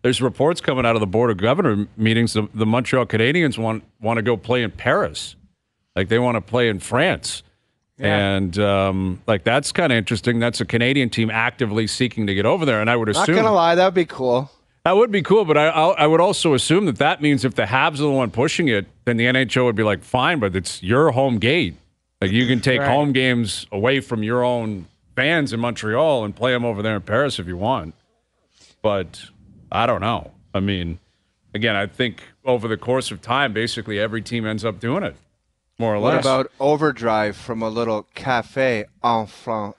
there's reports coming out of the Board of Governor meetings. The Montreal Canadiens want to go play in Paris. Like, they want to play in France. Yeah. And, that's kind of interesting. That's a Canadian team actively seeking to get over there. And I would assume... Not going to lie, that would be cool. That would be cool, but I would also assume that means if the Habs are the one pushing it, then the NHL would be like, fine, but it's your home gate. Like, you can take home games away from your own fans in Montreal and play them over there in Paris if you want. But I don't know. I mean, again, I think over the course of time, basically every team ends up doing it, more or less. What about OverDrive from a little café en français?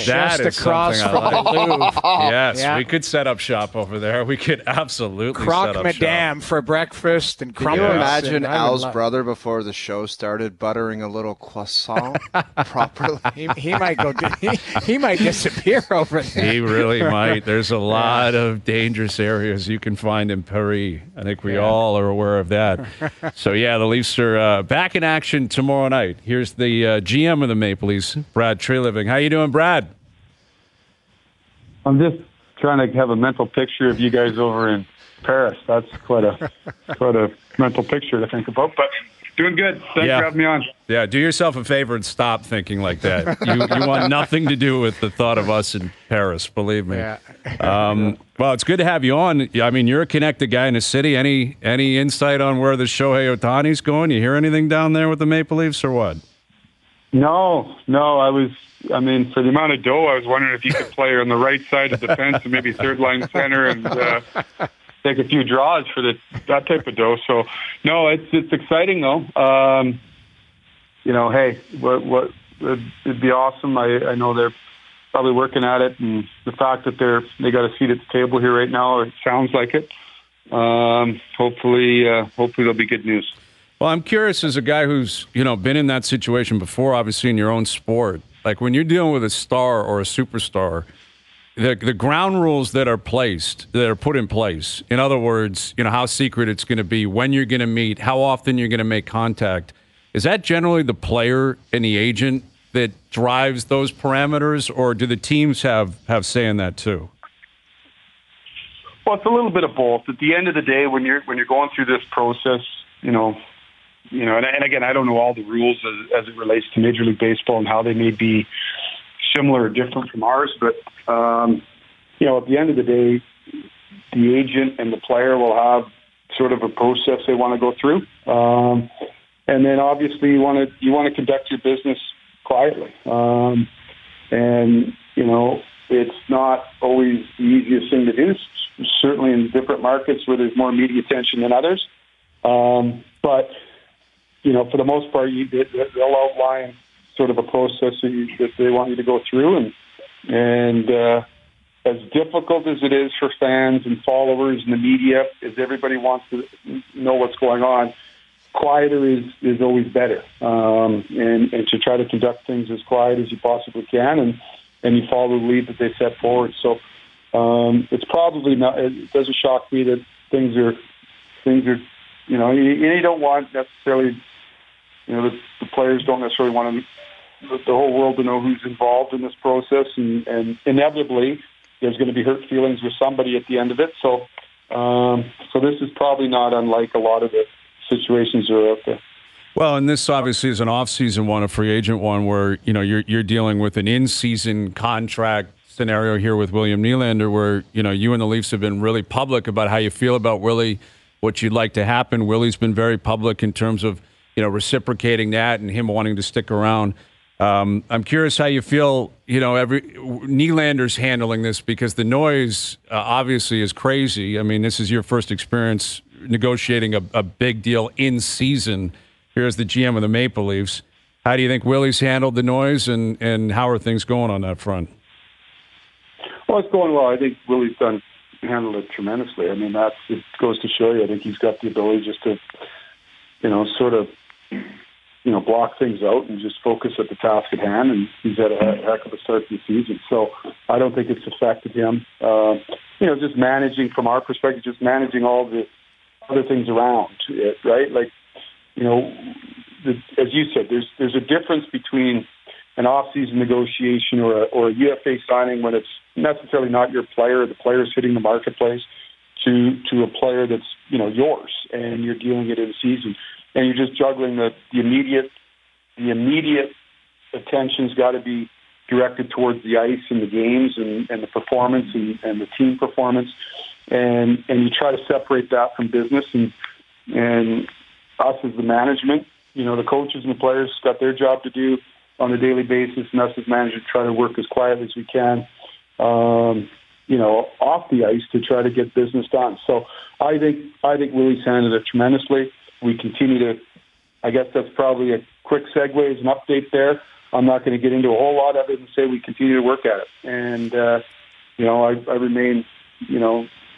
That just is across something from the Louvre. Yes, we could set up shop over there. We could absolutely Croque set up Madame shop for breakfast and Can you crumpets. imagine Al's brother before the show started buttering a little croissant properly? He might go. He might disappear over there. He really might. There's a lot of dangerous areas you can find in Paris. I think we all are aware of that. So, the Leafs are back in action tomorrow night. Here's the GM of the Maple Leafs, Brad Treliving. How you doing, Brad? I'm just trying to have a mental picture of you guys over in Paris. That's quite a mental picture to think about. But doing good. Thanks for having me on. Yeah, do yourself a favor and stop thinking like that. You want nothing to do with the thought of us in Paris, believe me. Yeah. Well, it's good to have you on. I mean, you're a connected guy in the city. Any insight on where the Shohei Ohtani's going? You hear anything down there with the Maple Leafs or what? No. I mean, for the amount of dough, I was wondering if you could play on the right side of the fence and maybe third line center and take a few draws for that type of dough. So, no, it's exciting though. Hey, what it'd be awesome. I know they're probably working at it, and the fact that they got a seat at the table here right now, it sounds like it. Hopefully there'll be good news. Well, I'm curious, as a guy who's been in that situation before, obviously in your own sport. Like, when you're dealing with a star or a superstar, the ground rules that are put in place, in other words, how secret it's going to be, when you're going to meet, how often you're going to make contact, is that generally the player and the agent that drives those parameters, or do the teams have say in that too? Well, it's a little bit of both. At the end of the day, when you're going through this process, and again, I don't know all the rules as it relates to Major League Baseball and how they may be similar or different from ours. But, at the end of the day, the agent and the player will have sort of a process they want to go through. And then obviously you want to conduct your business quietly. It's not always the easiest thing to do, certainly in different markets where there's more media attention than others. But for the most part, they'll outline sort of a process that they want you to go through, and as difficult as it is for fans and followers and the media, as everybody wants to know what's going on, quieter is always better, and to try to conduct things as quiet as you possibly can, and you follow the lead that they set forward. So it's probably not. It doesn't shock me that things are. You don't want necessarily, the players don't necessarily want the whole world to know who's involved in this process, and inevitably there's going to be hurt feelings with somebody at the end of it. So this is probably not unlike a lot of the situations that are out there. Well, and this obviously is an off-season one, a free agent one, where you're dealing with an in-season contract scenario here with William Nylander, where you and the Leafs have been really public about how you feel about Willie, what you'd like to happen. Willie's been very public in terms of reciprocating that and him wanting to stick around. I'm curious how you feel. Nylander's handling this, because the noise obviously is crazy. I mean, this is your first experience negotiating a big deal in season. Here's the GM of the Maple Leafs. How do you think Willie's handled the noise, and how are things going on that front? Well, it's going well. I think Willie's handled it tremendously. I mean, it goes to show you. I think he's got the ability just to, sort of, block things out and just focus at the task at hand. And he's had a heck of a start to the season. So I don't think it's affected him. Just managing from our perspective, just managing all the other things around it, right? Like, as you said, there's a difference between an off-season negotiation or a UFA signing when it's necessarily not your player, the player's hitting the marketplace, to a player that's, yours, and you're dealing it in season, and you're just juggling the immediate attention's got to be directed towards the ice and the games and the performance and the team performance, and you try to separate that from business, and us as the management, the coaches and the players got their job to do on a daily basis, and us as managers try to work as quietly as we can, off the ice to try to get business done. So I think Willie's handled it tremendously. We continue to, I guess that's probably a quick segue as an update there. I'm not going to get into a whole lot of it and say we continue to work at it. And, I remain,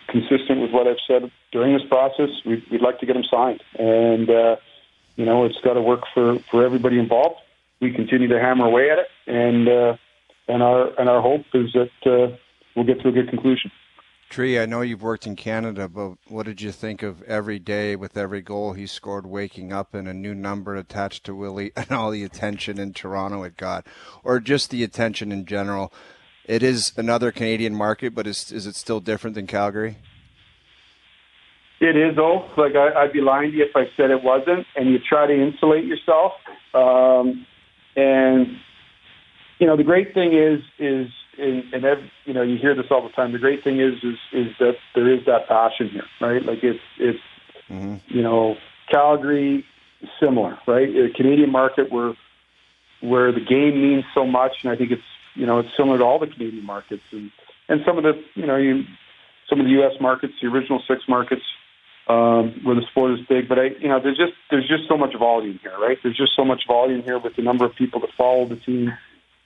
consistent with what I've said during this process. We'd like to get him signed. And, it's got to work for everybody involved. We continue to hammer away at it. And our hope is that we'll get to a good conclusion. Tree, I know you've worked in Canada, but what did you think of every day with every goal he scored, waking up and a new number attached to Willie and all the attention in Toronto it got, or just the attention in general? It is another Canadian market, but is it still different than Calgary? It is, though. Like, I'd be lying to you if I said it wasn't, and you try to insulate yourself. The great thing is you hear this all the time. The great thing is that there is that passion here, right? Like it's Calgary, similar, right? A Canadian market where the game means so much, and I think it's similar to all the Canadian markets and some of the some of the U.S. markets, the original 6 markets where the sport is big. But there's just so much volume here, right? There's just so much volume here with the number of people that follow the team.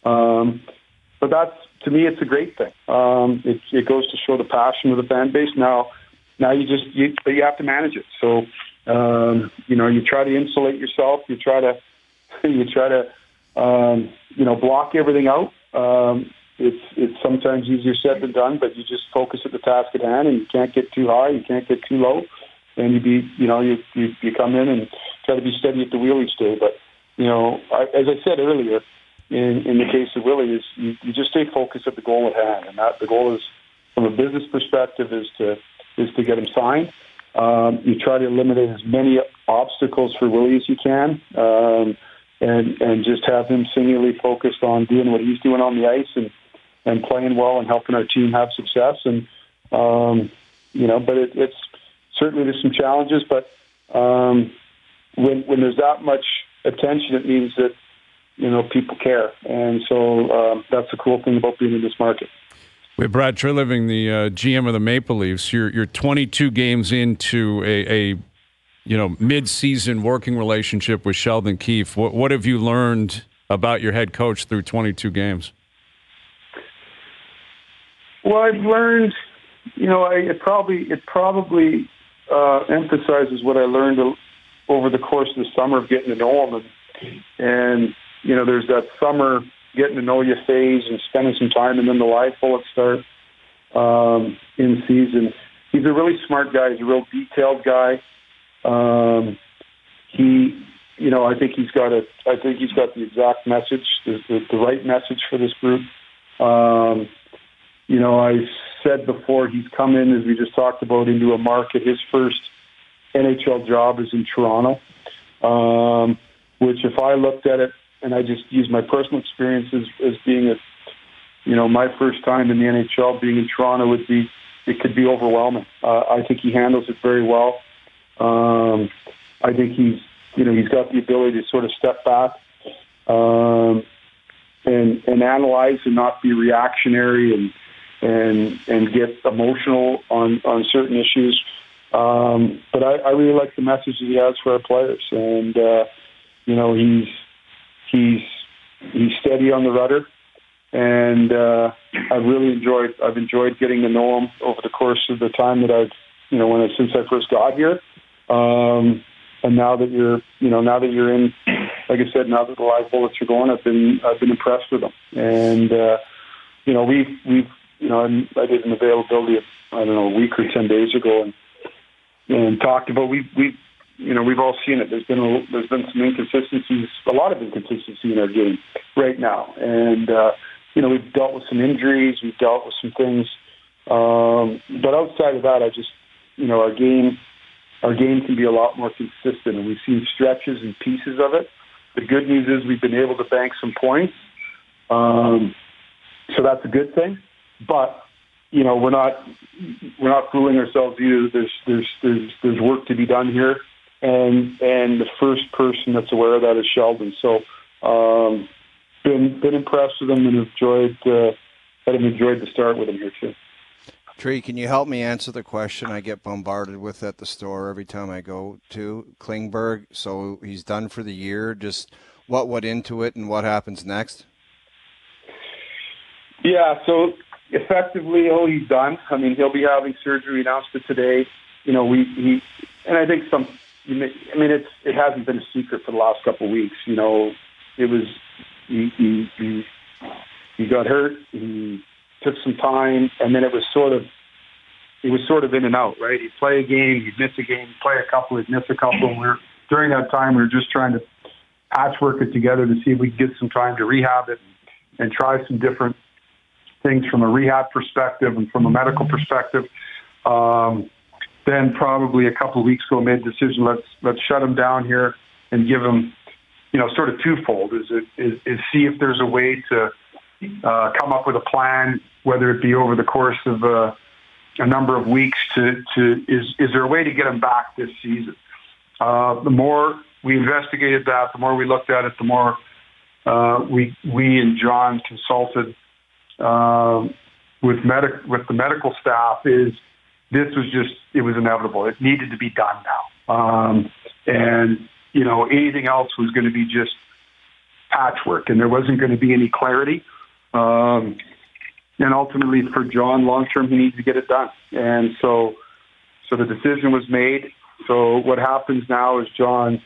But that's, to me, it's a great thing. It goes to show the passion of the fan base. Now you have to manage it. So you try to insulate yourself. You try to block everything out. It's sometimes easier said than done, but you just focus at the task at hand, and you can't get too high, you can't get too low, and you come in and try to be steady at the wheel each day. But as I said earlier, in the case of Willie, is you just stay focused at the goal at hand, and that the goal is, from a business perspective, is to get him signed. You try to eliminate as many obstacles for Willie as you can, and just have him singularly focused on doing what he's doing on the ice and playing well and helping our team have success. And but it's certainly, there's some challenges, but when there's that much attention, it means that people care. And so that's the cool thing about being in this market. We have Brad Treliving, the GM of the Maple Leafs. You're 22 games into a mid-season working relationship with Sheldon Keefe. What have you learned about your head coach through 22 games? Well, I've learned, it probably emphasizes what I learned over the course of the summer of getting to know him. And there's that summer getting to know you phase and spending some time, and then the live bullet start in season. He's a really smart guy. He's a real detailed guy. I think he's got the exact message, the right message for this group. I said before, he's come in, as we just talked about, into a market. His first NHL job is in Toronto, which, if I looked at it, and I just use my personal experience as being my first time in the NHL, being in Toronto, it could be overwhelming. I think he handles it very well. I think he's got the ability to sort of step back and analyze and not be reactionary and get emotional on certain issues. But I really like the message that he has for our players, and he's steady on the rudder, and I've enjoyed getting to know him over the course of the time that since I first got here. And now that you're in, like I said, now that the live bullets are going, I've been impressed with them. And I did an availability of, a week or 10 days ago, and talked about we've all seen it. There's been some inconsistencies, a lot of inconsistency in our game right now, and we've dealt with some injuries, we've dealt with some things, but outside of that, our game can be a lot more consistent, and we've seen stretches and pieces of it. The good news is we've been able to bank some points, so that's a good thing. But we're not fooling ourselves either. There's work to be done here, and the first person that's aware of that is Sheldon. So been impressed with him and enjoyed the start with him here too. Tree, can you help me answer the question I get bombarded with at the store every time I go to Klingberg? So he's done for the year. Just what went into it and what happens next? Yeah, so effectively, he's done. I mean, he'll be having surgery. Announced it today. And I think it hasn't been a secret for the last couple of weeks. It was he got hurt. He took some time, and then it was sort of in and out, right? He'd play a game, he'd miss a game, he'd play a couple, he'd miss a couple. And during that time, we were just trying to patchwork it together to see if we could get some time to rehab it and try some different things from a rehab perspective and from a medical perspective. Then probably a couple of weeks ago, made the decision, let's shut him down here and give him, sort of twofold. Is see if there's a way to come up with a plan, whether it be over the course of a number of weeks is there a way to get him back this season? The more we investigated that, the more we looked at it, the more we and John consulted with the medical staff. It was inevitable. It needed to be done now. And anything else was going to be just patchwork, and there wasn't going to be any clarity. And ultimately for John, long-term, he needs to get it done. And so the decision was made. So what happens now is John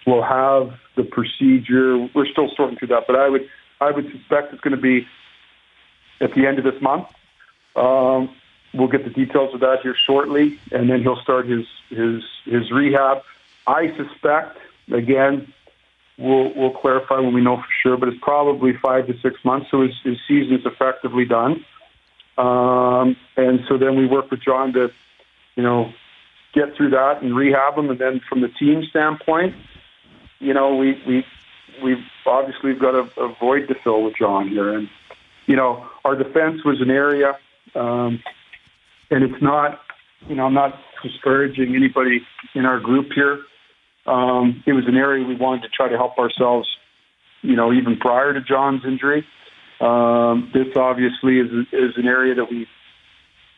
will have the procedure. We're still sorting through that, but I would suspect it's going to be at the end of this month. We'll get the details of that here shortly, and then he'll start his rehab. I suspect, again, we'll clarify when we know for sure, but it's probably 5 to 6 months, so his season's effectively done. And so then we work with John to, get through that and rehab him. And then from the team standpoint, we've obviously got a void to fill with John here. And, our defense was an area, and it's not, I'm not discouraging anybody in our group here. It was an area we wanted to try to help ourselves, even prior to John's injury. This obviously is an area that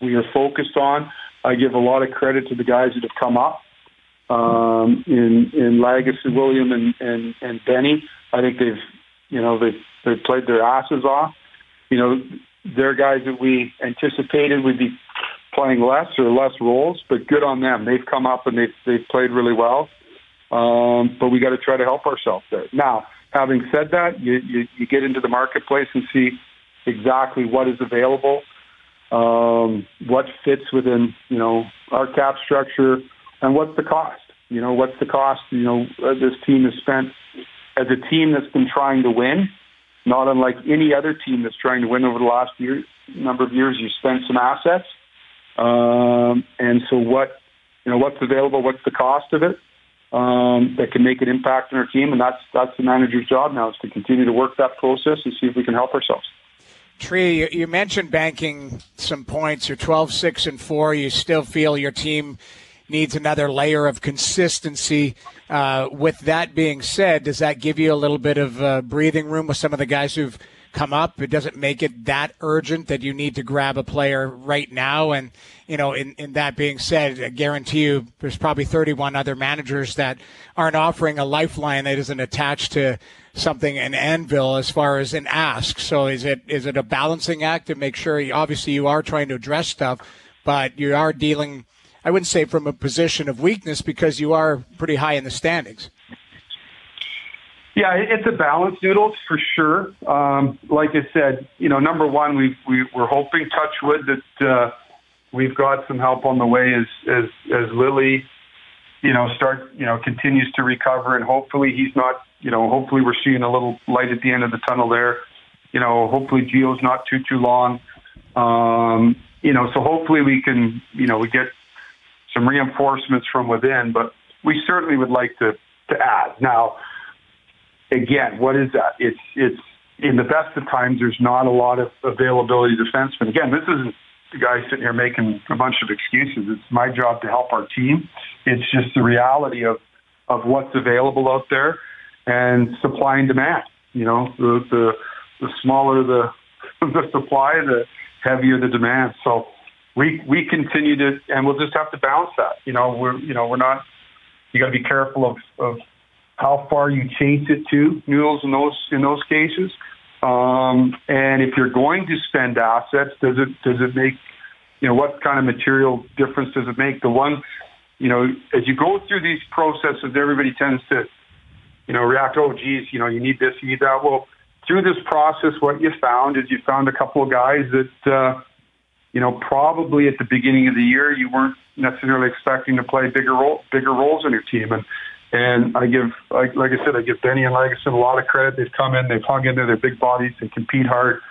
we are focused on. I give a lot of credit to the guys that have come up in Lagus and William and Benny. I think they've played their asses off. They're guys that we anticipated would be playing less roles, but good on them. They've come up and they've played really well. But we got to try to help ourselves there. Now, having said that, you get into the marketplace and see exactly what is available, what fits within, our cap structure, and what's the cost. What's the cost? This team has spent, as a team that's been trying to win, not unlike any other team that's trying to win over the last number of years, you spent some assets. And so what's available, what's the cost of it? That can make an impact on our team, and that's the manager's job now, is to continue to work that process and see if we can help ourselves. Tree, you mentioned banking some points. You're 12-6-4. You still feel your team needs another layer of consistency. With that being said, does that give you a little bit of breathing room with some of the guys who've come up? It doesn't make it that urgent that you need to grab a player right now. And, in that being said, I guarantee you there's probably 31 other managers that aren't offering a lifeline that isn't attached to something, an anvil, as far as an ask. So is it a balancing act to make sure, obviously you are trying to address stuff, but you are dealing, I wouldn't say from a position of weakness, because you are pretty high in the standings. Yeah, it's a balance, Noodles, for sure. Like I said, number one, we're hoping, touch wood, that we've got some help on the way as Lily, continues to recover, and hopefully he's not, hopefully we're seeing a little light at the end of the tunnel there. Hopefully Gio's not too long. So hopefully we can, we get some reinforcements from within, but we certainly would like to add. Now, again, what is that? It's in the best of times, there's not a lot of availability defensemen. Again, this isn't the guy sitting here making a bunch of excuses. It's my job to help our team. It's just the reality of what's available out there and supply and demand. You know, the smaller the supply, the heavier the demand. So we continue to, and we'll just have to balance that. We're not. You got to be careful of how far you chase it to, Noodles, in those cases. And if you're going to spend assets, does it make, what kind of material difference does it make? The one, as you go through these processes, everybody tends to, react, oh, geez, you need this, you need that. Well, through this process, what you found is you found a couple of guys that, probably at the beginning of the year, you weren't necessarily expecting to play bigger roles in your team. And I give, like I said, I give Benny and Lagesson a lot of credit. They've come in, they've hung in there, they're big bodies, they compete hard.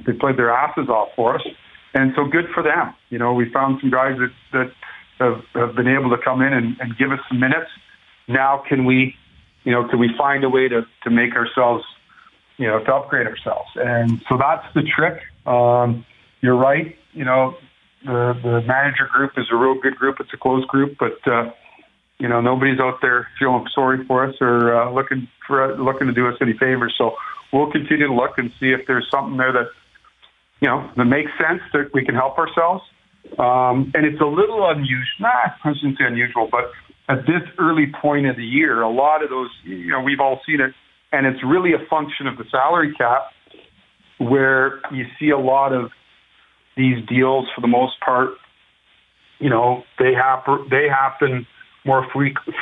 They played their asses off for us. And so good for them. We found some guys that have been able to come in and give us some minutes. Now can we find a way to make ourselves, to upgrade ourselves? And so that's the trick. You're right. The manager group is a real good group. It's a close group, but nobody's out there feeling sorry for us or looking to do us any favors. So we'll continue to look and see if there's something there that that makes sense, that we can help ourselves. And it's a little unusual. I shouldn't say unusual, but at this early point of the year, a lot of those, we've all seen it, and it's really a function of the salary cap, where you see a lot of these deals, for the most part, they happen more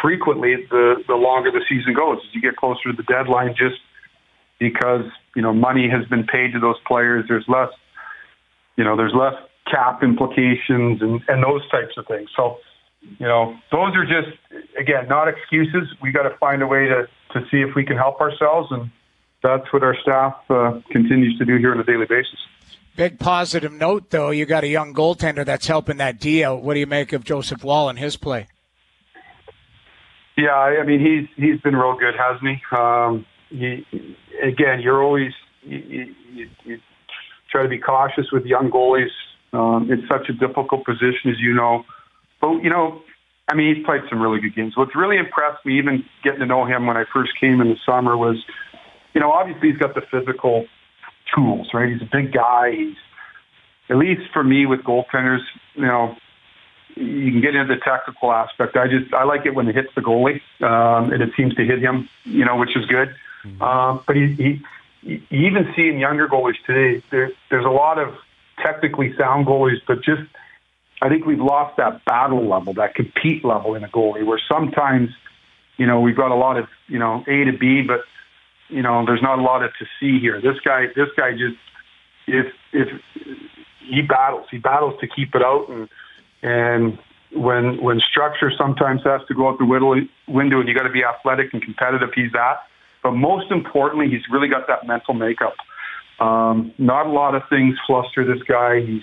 frequently the longer the season goes. As you get closer to the deadline, just because money has been paid to those players, there's less cap implications and those types of things. So those are just, again, not excuses. We got to find a way to see if we can help ourselves, and that's what our staff continues to do here on a daily basis. Big positive note, though, you got a young goaltender that's helping that D out. What do you make of Joseph Wall and his play? Yeah, I mean, he's been real good, hasn't he? Again, you're always you try to be cautious with young goalies. It's such a difficult position, as you know. But I mean, he's played some really good games. What's really impressed me, even getting to know him when I first came in the summer, was obviously he's got the physical tools, right? He's a big guy. He's, at least for me with goaltenders, you can get into the technical aspect. I like it when it hits the goalie, and it seems to hit him, which is good. But you even see in younger goalies today, there's a lot of technically sound goalies, but just, I think we've lost that battle level, that compete level in a goalie, where sometimes, we've got a lot of, A to B, but, there's not a lot of to C here. This guy just, if he battles to keep it out, and when structure sometimes has to go out the window and you got to be athletic and competitive, he's that. But most importantly, he's really got that mental makeup. Not a lot of things fluster this guy.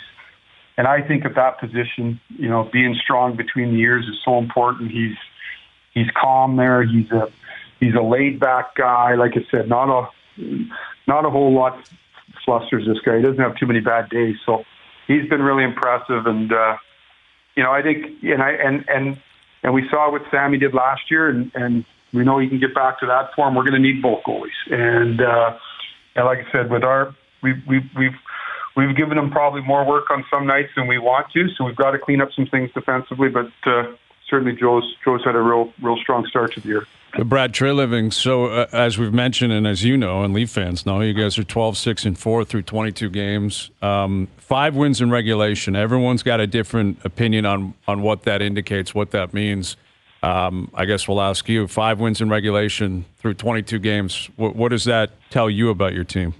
And I think at that position, being strong between the ears is so important. He's calm there. He's a laid back guy. Like I said, not a whole lot flusters this guy. He doesn't have too many bad days. So he's been really impressive. And I think, and we saw what Sammy did last year, and we know he can get back to that form. We're going to need both goalies. And like I said, with we've given him probably more work on some nights than we want to, so we've got to clean up some things defensively. But certainly, Joe's had a real strong start to the year. Brad, Treliving, so as we've mentioned, and as you know, and Leaf fans know, you guys are 12-6-4 through 22 games, 5 wins in regulation. Everyone's got a different opinion on what that indicates, what that means. I guess we'll ask you, 5 wins in regulation through 22 games. What does that tell you about your team?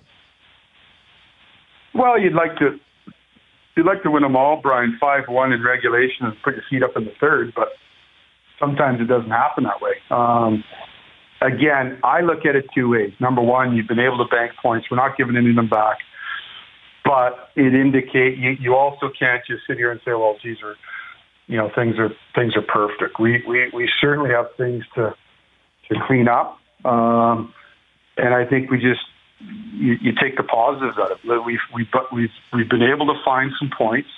Well, you'd like to win them all, Brian. 5-1 in regulation and put your feet up in the third, but sometimes it doesn't happen that way. Again, I look at it two ways. Number one, you've been able to bank points. We're not giving any of them back. But it indicates you also can't just sit here and say, well, geez, things are perfect. We certainly have things to clean up, and I think we just you take the positives out of it. We've been able to find some points.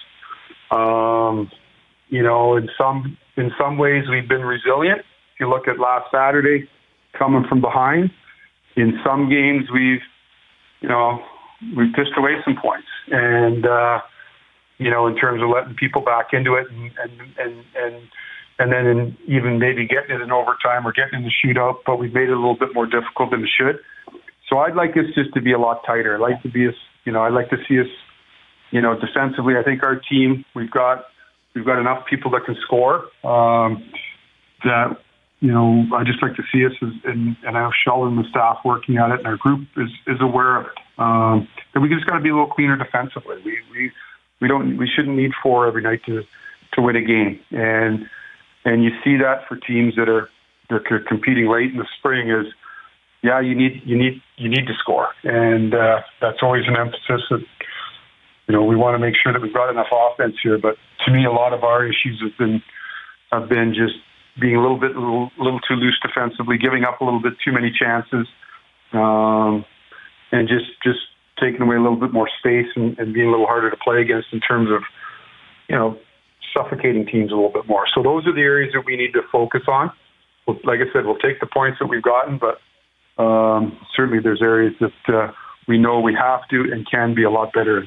In some ways we've been resilient. If you look at last Saturday, coming from behind, in some games we've pissed away some points, and in terms of letting people back into it, and then even maybe getting it in overtime or getting in the shootout, but we've made it a little bit more difficult than it should. So I'd like us just to be a lot tighter. I'd like to see us, defensively. I think our team, we've got enough people that can score. That I just like to see us, and I have Sheldon and the staff working at it, and our group is aware of it. That we just got to be a little cleaner defensively. We shouldn't need 4 every night to win a game, and you see that for teams they're competing late in the spring is. Yeah, you need to score, and that's always an emphasis. That we want to make sure that we've got enough offense here. But to me, a lot of our issues have been just being a little too loose defensively, giving up a little bit too many chances, and just taking away a little bit more space and being a little harder to play against in terms of suffocating teams a little bit more. So those are the areas that we need to focus on. Like I said, we'll take the points that we've gotten, but. Certainly there's areas that we know we have to and can be a lot better